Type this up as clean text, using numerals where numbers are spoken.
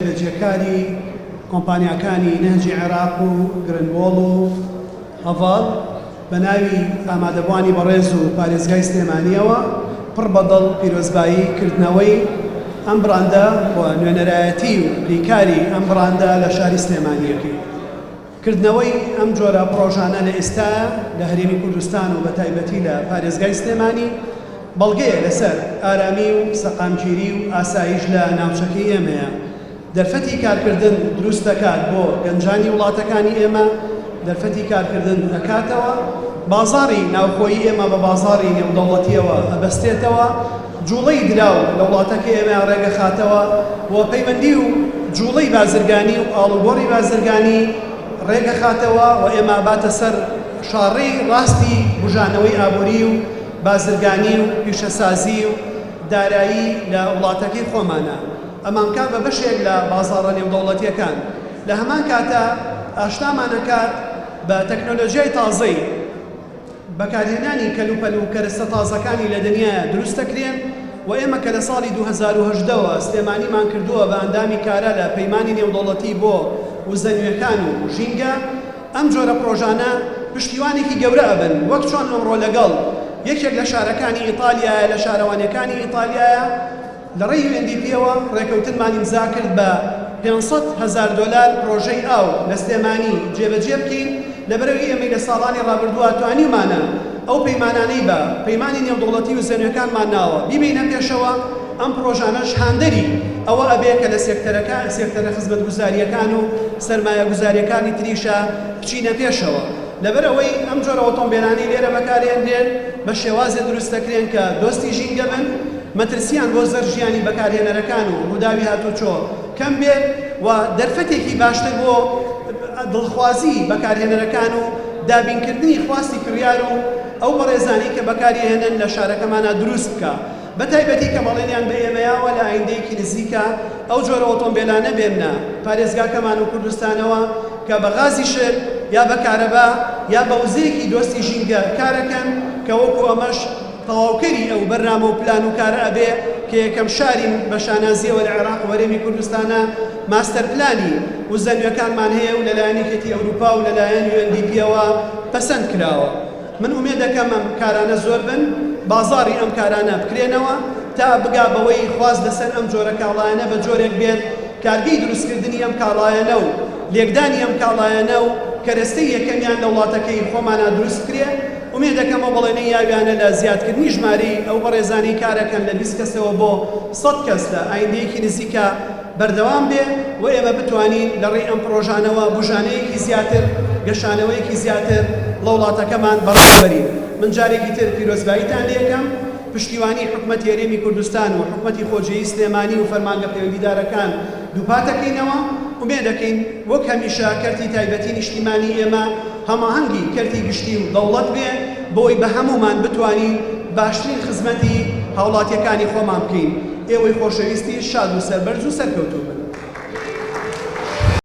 جێبەجێکاری کۆمپانیاکانی نهجی عێراق و گرنبۆڵ و هەڤاڵ بە ناوی ئامادەبوانی بەڕێز و پارێزگای سلێمانیەوە پڕ بەدڵ پیرۆزبایی کردنەوەی ئەم بڕاندە بۆ نوێنەرایەتی و بریکاری ئەم بڕاندە لە شاری سلێمانیەکەی. کردنەوەی ئەم جۆرە پرۆژانە لە ئێستا لە هەرێمی کوردستان و بە تایبەتی لە پارێزگای سلێمانی بەڵگەیە لەسەر ئارامی و سەقامگیری و ئاسایش لە ناوچەکەی ئێمەیە. دەرفەتی کارکردن دروست دەکات بۆ گەنجانی وڵاتەکانی ئێمە، دەرفەتی کارکردن دەکاتەوە، بازاڕی ناوخۆیی ئێمە بە بازاڕی نێودەوڵەتیەوە ئەبەستێتەوە، جوڵەی دراو لە وڵاتەکەی ئێمە ڕێگە خاتەوە و پەیوەندی و جوڵەی بازرگانی و ئاڵوگۆڕی بازرگانی ڕێگە خاتەوە و ئێمە باتە سەر شاڕەی ڕاستی بژانەوەی ئابووری و بازرگانی و پیشەسازی و دارایی لە وڵاتەکەی خۆمانە. ئەمان کات بە بەشێک لە بازاڕە نێودەوڵەتیەکان. لە هەمان کاتە ئاشتامان دەکات بە تەکنۆلۆژیای تازەی بەکارهێنانی کەلوپەل و کەرەستە تازەکانی لە دنیاە دروست دەکرێن و ئێمە کە لە ساڵی 2018ەوە سلێمانیمان کردووە بە ئەندامی کارە لە پەیمانی نێودەوڵەتی بۆ وزەنوێکان و ژینگە، ئەم جۆرە پرۆژانە پشتیوانێکی گەورە ئەبن، وەک چۆن ئەمڕۆ لەگەڵ یەکێک لە شارەکانی ئیتالیایە لە شارەوانیەکانی ئیتالیایە لە ڕێی UNDP-ەوە ڕێکەوتنمان ئیمزا کرد بە $500,000 پرۆژەی ئاو لە سلێمانی جێبەجێ بکەین لەبەرەوەی ئێمەی لە ساڵانی ڕابردووە توانیمانە ئەو پەیمانانەی بە پەیمانی نێودەوڵەتی و زەنوێکانمان ناوە بیبینە پێشەوە. ئەم پرۆژانەش هاندەری ئەوە ئەبێ کە لە سێکتەرە خزمەتگوزاریەکان و سەرمایە گوزاریەکانی تریشە بچینە پێشەوە. لەبەرەوەی ئەم جۆرە ئۆتۆمبیلانی لێرە بەکارهێنرێن بە شێوازێ دروست دەکرێن کە دۆستی ژینگە بن، مەترسیان بۆ زەرژیانی بەکارهێنەرەکان و ڕووداوی هاتوچۆ کەم بێت و دەرفەتێکی باشتر بۆ دڵخوازی بەکارهێنەرەکان و دابینکردنی خواستی کڕیار و ئەو بەڕێزانی کە بەکارهێنن لە شارەکەمانە دروست بکە. بەتایبەتی کە مەڵێنیان بە ئێمەیاوە لە ئایندەیەکی نزیکە ئەو جۆرە ئۆتۆمبیلانە بێنە پارێزگاکەمان و کوردستانەوە کە بە غازی شر یا بە کارەبا یا بە وزەیەکی دۆستی ژینگە کارەکەن کە وەکو ئەمەش تەواوکەری ئەو بەرنامە و پلان و کارە ئەبێ کە یەکەم شارین بە شانازیەوە لە عێراق و هەرێمی کوردستانە ماستەر پلانی وزەنوێکانمان هەیە و لەلایەن یەکێتی ئەوروپا و لەلایەن UNDP-ەوە پەسەند کراوە. من ئومێد دەکەم ئەم کارانە زۆر بن، بازاڕی ئەم کارانە بکرێنەوە تا بگا بەوەی خواست لەسەر ئەم جۆرە کاڵایەنە بە جۆرێک بێت کارگەی دروستکردنی ئەم کاڵایەنە و لێکدانی ئەم کاڵایەنە و کەرەستەی یەکەمیان لە وڵاتەکەی خۆمانە دروست کرێ. ئومێد دەکەم ئەو بەڵێنەی یاویانە لە زیادکردنی ژمارەی ئەو بەڕێزانی کارەکەن لە 20 کەسەوە بۆ 100 کەس لە ئایندەیەکی نزیکە بەردەوام بێ و ئێمە بتوانین لە ڕێی ئەم پرۆژانەوە بژانەیەکی زیاتر، گەشانەوەیەکی زیاتر لە وڵاتەکەمان بەڕێوەبەرین. من جارێکی تر پیرۆزباییتان لێ یەکەم، پشتیوانی حکومەتی هەرێمی کوردستان و حکومەتی خۆجێیی سلێمانی و فەرمانگە پەیوەندیدارەکان دووپات دەکەینەوە. ئومێد دەکەین وەک هەمیشە کەرتی تایبەتی نیشتیمانی ئێمە هەماهەنگی کەرتی گشتی و دەوڵەت بێ بۆی بە هەمومان بتوانین باشترین خزمەتی هاوڵاتیەکانی خۆمان بکەین. ئێوەی خۆشەویستی شاد و سەربەرز و سەرکەوتوو بن.